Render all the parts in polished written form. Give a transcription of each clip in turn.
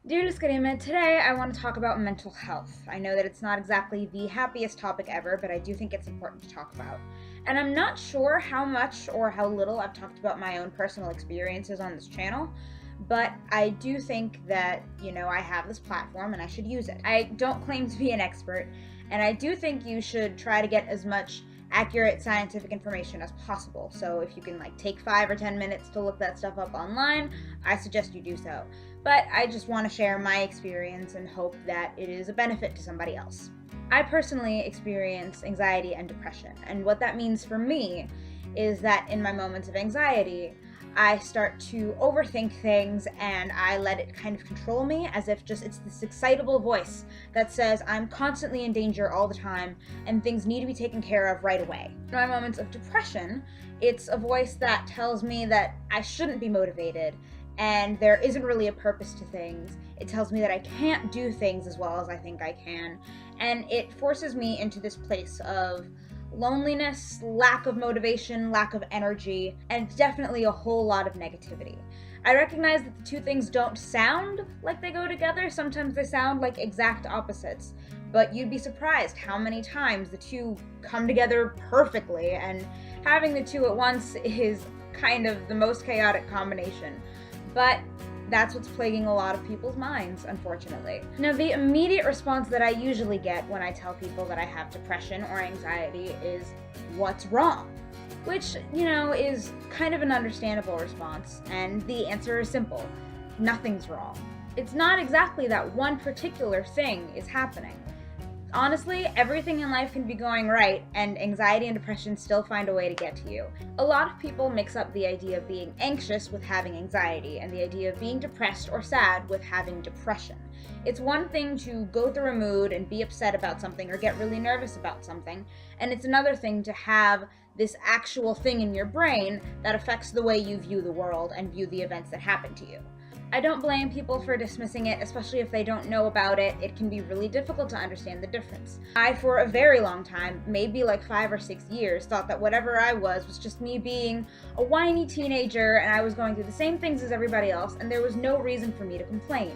Dear Disclaimer, today I want to talk about mental health. I know that it's not exactly the happiest topic ever, but I do think it's important to talk about. And I'm not sure how much or how little I've talked about my own personal experiences on this channel, but I do think that, I have this platform and I should use it. I don't claim to be an expert, and I do think you should try to get as much accurate scientific information as possible. So if you can take 5 or 10 minutes to look that stuff up online, I suggest you do so. But I just want to share my experience and hope that it is a benefit to somebody else. I personally experience anxiety and depression, and what that means for me is that in my moments of anxiety, I start to overthink things and I let it kind of control me, as if it's this excitable voice that says I'm constantly in danger all the time and things need to be taken care of right away. In my moments of depression, it's a voice that tells me that I shouldn't be motivated and there isn't really a purpose to things. It tells me that I can't do things as well as I think I can, and it forces me into this place of loneliness, lack of motivation, lack of energy, and definitely a whole lot of negativity. I recognize that the two things don't sound like they go together. Sometimes they sound like exact opposites, but you'd be surprised how many times the two come together perfectly, and having the two at once is kind of the most chaotic combination. But that's what's plaguing a lot of people's minds, unfortunately. Now, the immediate response that I usually get when I tell people that I have depression or anxiety is, "What's wrong?" Which, is kind of an understandable response, and the answer is simple: nothing's wrong. It's not exactly that one particular thing is happening. Honestly, everything in life can be going right, and anxiety and depression still find a way to get to you. A lot of people mix up the idea of being anxious with having anxiety, and the idea of being depressed or sad with having depression. It's one thing to go through a mood and be upset about something or get really nervous about something, and it's another thing to have this actual thing in your brain that affects the way you view the world and view the events that happen to you. I don't blame people for dismissing it, especially if they don't know about it. It can be really difficult to understand the difference. I, for a very long time, maybe 5 or 6 years, thought that whatever I was just me being a whiny teenager, and I was going through the same things as everybody else, and there was no reason for me to complain.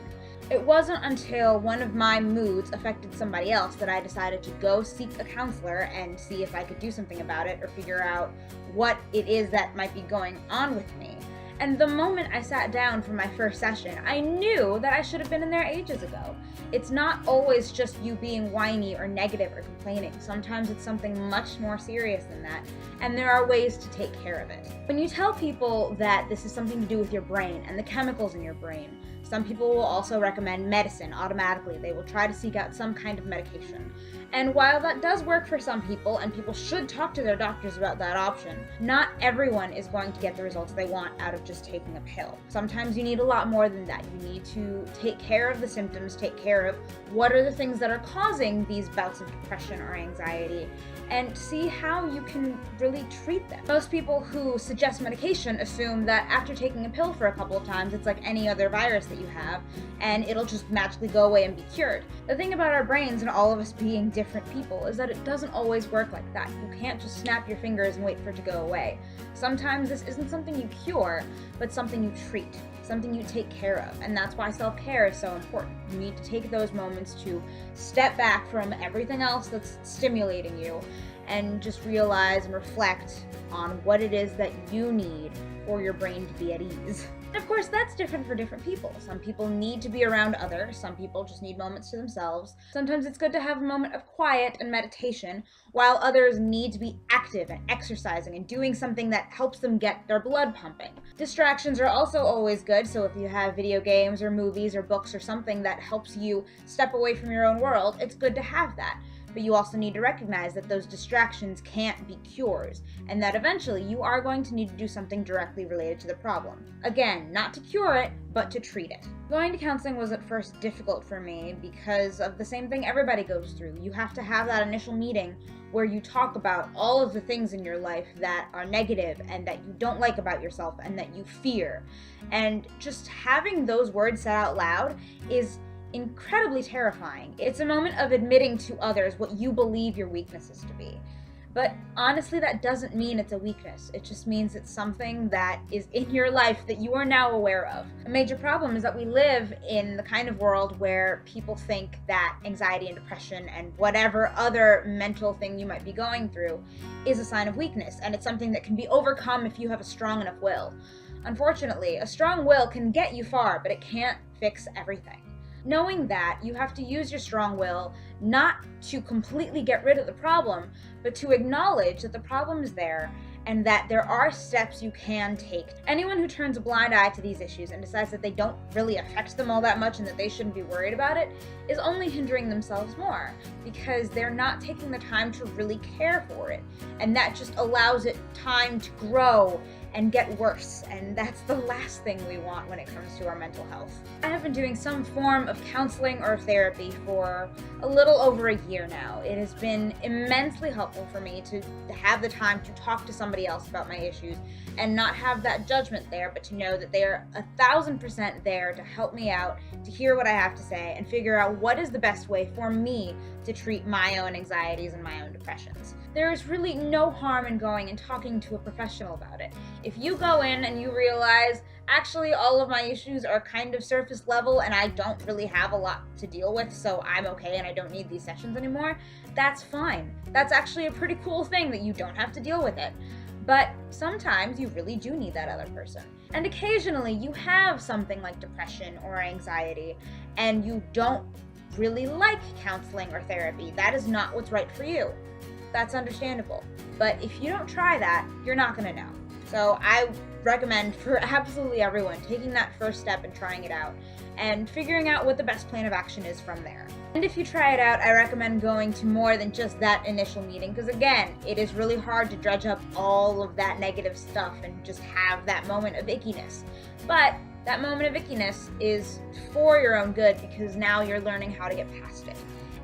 It wasn't until one of my moods affected somebody else that I decided to go seek a counselor and see if I could do something about it or figure out what it is that might be going on with me. And the moment I sat down for my first session, I knew that I should have been in there ages ago. It's not always just you being whiny or negative or complaining. Sometimes it's something much more serious than that, and there are ways to take care of it. When you tell people that this is something to do with your brain and the chemicals in your brain, some people will also recommend medicine automatically. They will try to seek out some kind of medication. And while that does work for some people, and people should talk to their doctors about that option, not everyone is going to get the results they want out of just taking a pill. Sometimes you need a lot more than that. You need to take care of the symptoms, take care of what are the things that are causing these bouts of depression or anxiety, and see how you can really treat them. Most people who suggest medication assume that after taking a pill for a couple of times, it's like any other virus that you have, and it'll just magically go away and be cured. The thing about our brains and all of us being different people is that it doesn't always work like that. You can't just snap your fingers and wait for it to go away. Sometimes this isn't something you cure, but something you treat, something you take care of, and that's why self-care is so important. You need to take those moments to step back from everything else that's stimulating you and just realize and reflect on what it is that you need for your brain to be at ease. And of course, that's different for different people. Some people need to be around others. Some people just need moments to themselves. Sometimes it's good to have a moment of quiet and meditation, while others need to be active and exercising and doing something that helps them get their blood pumping. Distractions are also always good, so if you have video games or movies or books or something that helps you step away from your own world, it's good to have that. But you also need to recognize that those distractions can't be cures, and that eventually you are going to need to do something directly related to the problem. Again, not to cure it, but to treat it. Going to counseling was at first difficult for me because of the same thing everybody goes through. You have to have that initial meeting where you talk about all of the things in your life that are negative and that you don't like about yourself and that you fear. And just having those words said out loud is incredibly terrifying. It's a moment of admitting to others what you believe your weaknesses to be. But honestly, that doesn't mean it's a weakness. It just means it's something that is in your life that you are now aware of. A major problem is that we live in the kind of world where people think that anxiety and depression and whatever other mental thing you might be going through is a sign of weakness, and it's something that can be overcome if you have a strong enough will. Unfortunately, a strong will can get you far, but it can't fix everything. Knowing that, you have to use your strong will not to completely get rid of the problem, but to acknowledge that the problem is there and that there are steps you can take. Anyone who turns a blind eye to these issues and decides that they don't really affect them all that much and that they shouldn't be worried about it is only hindering themselves more, because they're not taking the time to really care for it. And that just allows it time to grow and get worse, and that's the last thing we want when it comes to our mental health. I have been doing some form of counseling or therapy for a little over a year now. It has been immensely helpful for me to have the time to talk to somebody else about my issues and not have that judgment there, but to know that they are 1,000% there to help me out, to hear what I have to say, and figure out what is the best way for me to treat my own anxieties and my own depressions. There is really no harm in going and talking to a professional about it. If you go in and you realize, actually, all of my issues are kind of surface level and I don't really have a lot to deal with, so I'm okay and I don't need these sessions anymore, that's fine. That's actually a pretty cool thing that you don't have to deal with it. But sometimes you really do need that other person. And occasionally you have something like depression or anxiety and you don't really like counseling or therapy. That is not what's right for you. That's understandable. But if you don't try that, you're not going to know. So I recommend for absolutely everyone taking that first step and trying it out and figuring out what the best plan of action is from there. And if you try it out, I recommend going to more than just that initial meeting, because again, it is really hard to dredge up all of that negative stuff and just have that moment of ickiness. But that moment of ickiness is for your own good, because now you're learning how to get past it.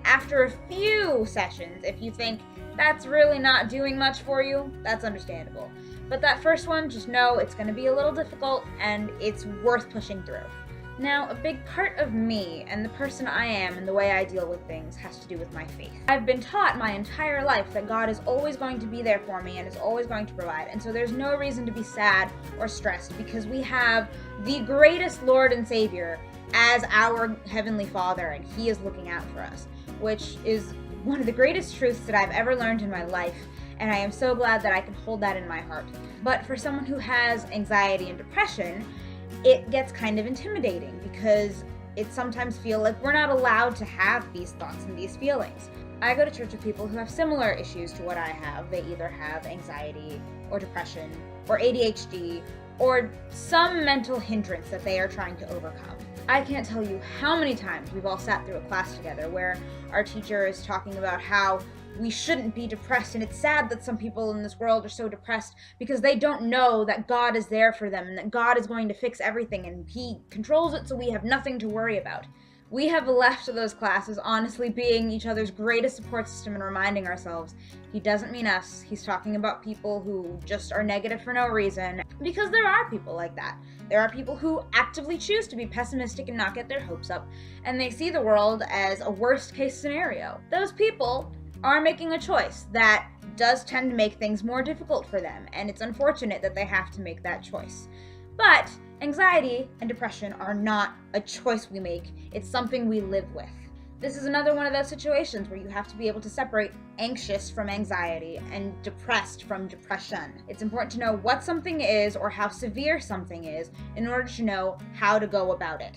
After a few sessions, if you think that's really not doing much for you, that's understandable. But that first one, just know it's going to be a little difficult and it's worth pushing through. Now, a big part of me and the person I am and the way I deal with things has to do with my faith. I've been taught my entire life that God is always going to be there for me and is always going to provide, and so there's no reason to be sad or stressed because we have the greatest Lord and Savior as our Heavenly Father, and He is looking out for us, which is one of the greatest truths that I've ever learned in my life, and I am so glad that I can hold that in my heart. But for someone who has anxiety and depression, it gets kind of intimidating because it sometimes feels like we're not allowed to have these thoughts and these feelings. I go to church with people who have similar issues to what I have. They either have anxiety or depression or ADHD or some mental hindrance that they are trying to overcome. I can't tell you how many times we've all sat through a class together where our teacher is talking about how we shouldn't be depressed, and it's sad that some people in this world are so depressed because they don't know that God is there for them and that God is going to fix everything and He controls it, so we have nothing to worry about. We have left those classes honestly being each other's greatest support system and reminding ourselves He doesn't mean us. He's talking about people who just are negative for no reason, because there are people like that. There are people who actively choose to be pessimistic and not get their hopes up, and they see the world as a worst case scenario. Those people are making a choice that does tend to make things more difficult for them, and it's unfortunate that they have to make that choice. But anxiety and depression are not a choice we make, it's something we live with. This is another one of those situations where you have to be able to separate anxious from anxiety and depressed from depression. It's important to know what something is or how severe something is in order to know how to go about it.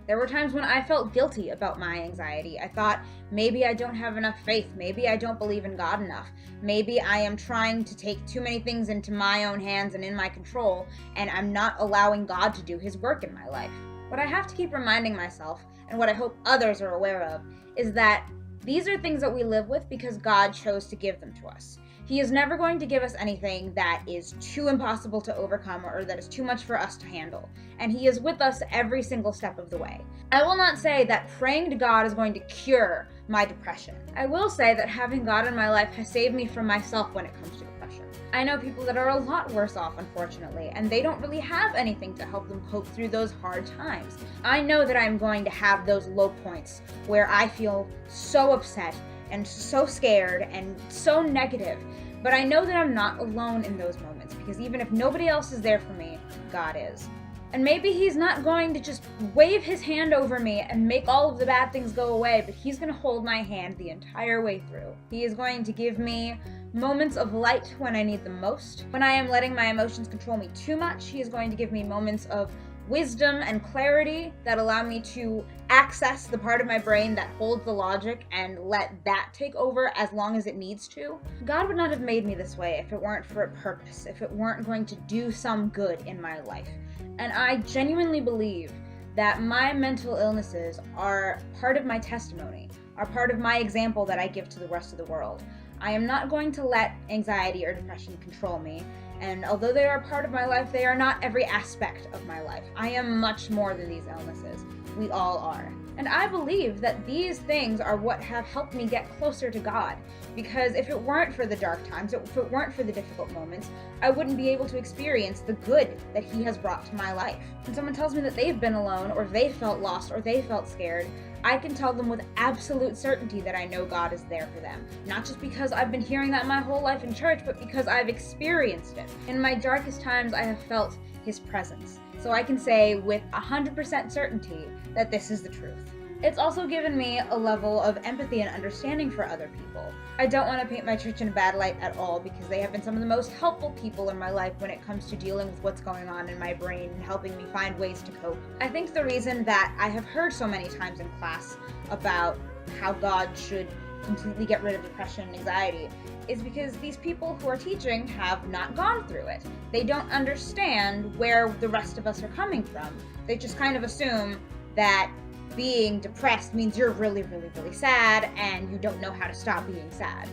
There were times when I felt guilty about my anxiety. I thought, maybe I don't have enough faith. Maybe I don't believe in God enough. Maybe I am trying to take too many things into my own hands and in my control, and I'm not allowing God to do His work in my life. What I have to keep reminding myself, and what I hope others are aware of, is that these are things that we live with because God chose to give them to us. He is never going to give us anything that is too impossible to overcome or that is too much for us to handle. And He is with us every single step of the way. I will not say that praying to God is going to cure my depression. I will say that having God in my life has saved me from myself when it comes to depression. I know people that are a lot worse off, unfortunately, and they don't really have anything to help them cope through those hard times. I know that I'm going to have those low points where I feel so upset and so scared and so negative, But I know that I'm not alone in those moments, because even if nobody else is there for me, God is. And maybe he's not going to just wave his hand over me and make all of the bad things go away, but he's going to hold my hand the entire way through. He is going to give me moments of light when I need them most. When I am letting my emotions control me too much, he is going to give me moments of wisdom and clarity that allow me to access the part of my brain that holds the logic and let that take over as long as it needs to. God would not have made me this way if it weren't for a purpose, if it weren't going to do some good in my life. And I genuinely believe that my mental illnesses are part of my testimony, are part of my example that I give to the rest of the world. I am not going to let anxiety or depression control me, and although they are part of my life, they are not every aspect of my life. I am much more than these illnesses. We all are. And I believe that these things are what have helped me get closer to God, because if it weren't for the dark times, if it weren't for the difficult moments, I wouldn't be able to experience the good that he has brought to my life. When someone tells me that they've been alone, or they felt lost, or they felt scared, I can tell them with absolute certainty that I know God is there for them. Not just because I've been hearing that my whole life in church, but because I've experienced it. In my darkest times, I have felt his presence. So I can say with 100% certainty that this is the truth. It's also given me a level of empathy and understanding for other people. I don't want to paint my church in a bad light at all, because they have been some of the most helpful people in my life when it comes to dealing with what's going on in my brain and helping me find ways to cope. I think the reason that I have heard so many times in class about how God should completely get rid of depression and anxiety is because these people who are teaching have not gone through it. They don't understand where the rest of us are coming from. They just kind of assume that being depressed means you're really, really, really sad and you don't know how to stop being sad.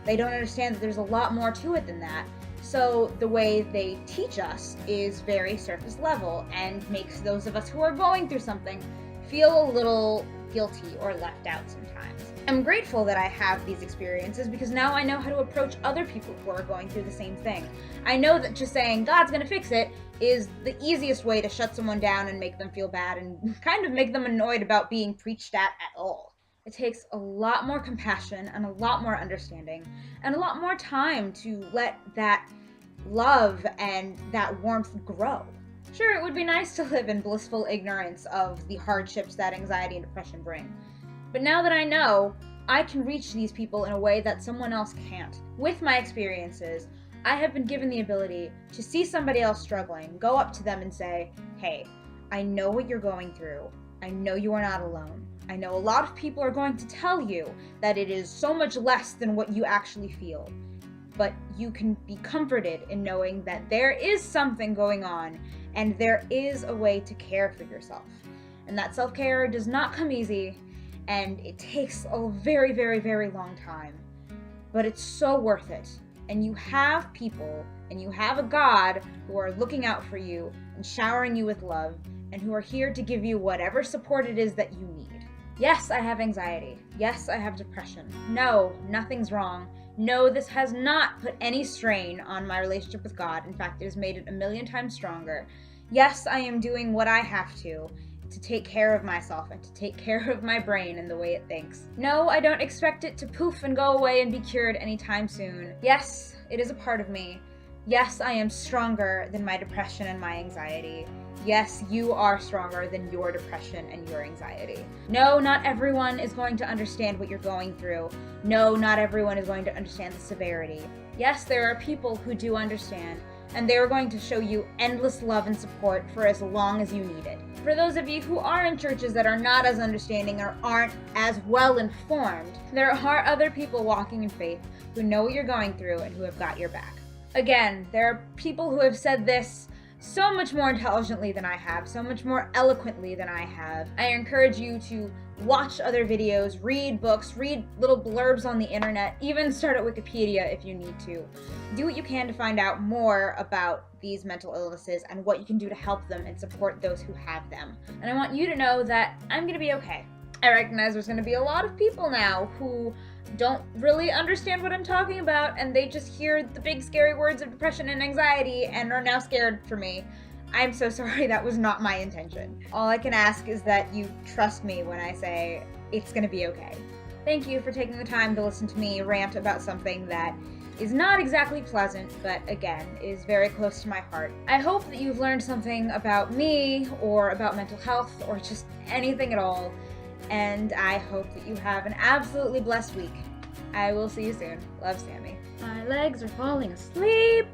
They don't understand that there's a lot more to it than that. So the way they teach us is very surface level and makes those of us who are going through something feel a little guilty or left out sometimes. I'm grateful that I have these experiences because now I know how to approach other people who are going through the same thing. I know that just saying God's gonna fix it is the easiest way to shut someone down and make them feel bad and kind of make them annoyed about being preached at all. It takes a lot more compassion and a lot more understanding and a lot more time to let that love and that warmth grow. Sure, it would be nice to live in blissful ignorance of the hardships that anxiety and depression bring. But now that I know, I can reach these people in a way that someone else can't. With my experiences, I have been given the ability to see somebody else struggling, go up to them and say, hey, I know what you're going through. I know you are not alone. I know a lot of people are going to tell you that it is so much less than what you actually feel. But you can be comforted in knowing that there is something going on and there is a way to care for yourself. And that self-care does not come easy, and it takes a very, very, very long time. But it's so worth it. And you have people, and you have a God who are looking out for you and showering you with love, and who are here to give you whatever support it is that you need. Yes, I have anxiety. Yes, I have depression. No, nothing's wrong. No, this has not put any strain on my relationship with God. In fact, it has made it 1,000,000 times stronger. Yes, I am doing what I have to take care of myself and to take care of my brain and the way it thinks. No, I don't expect it to poof and go away and be cured anytime soon. Yes, it is a part of me. Yes, I am stronger than my depression and my anxiety. Yes, you are stronger than your depression and your anxiety. No, not everyone is going to understand what you're going through. No, not everyone is going to understand the severity. Yes, there are people who do understand, and they are going to show you endless love and support for as long as you need it. For those of you who are in churches that are not as understanding or aren't as well informed, there are other people walking in faith who know what you're going through and who have got your back. Again, there are people who have said this so much more intelligently than I have, so much more eloquently than I have. I encourage you to watch other videos, read books, read little blurbs on the internet, even start at Wikipedia if you need to. Do what you can to find out more about these mental illnesses and what you can do to help them and support those who have them. And I want you to know that I'm gonna be okay. I recognize there's gonna be a lot of people now who don't really understand what I'm talking about, and they just hear the big scary words of depression and anxiety and are now scared for me. I'm so sorry, that was not my intention. All I can ask is that you trust me when I say it's gonna be okay. Thank you for taking the time to listen to me rant about something that is not exactly pleasant, but again, is very close to my heart. I hope that you've learned something about me, or about mental health, or just anything at all, and I hope that you have an absolutely blessed week. I will see you soon. Love, Sammy. My legs are falling asleep.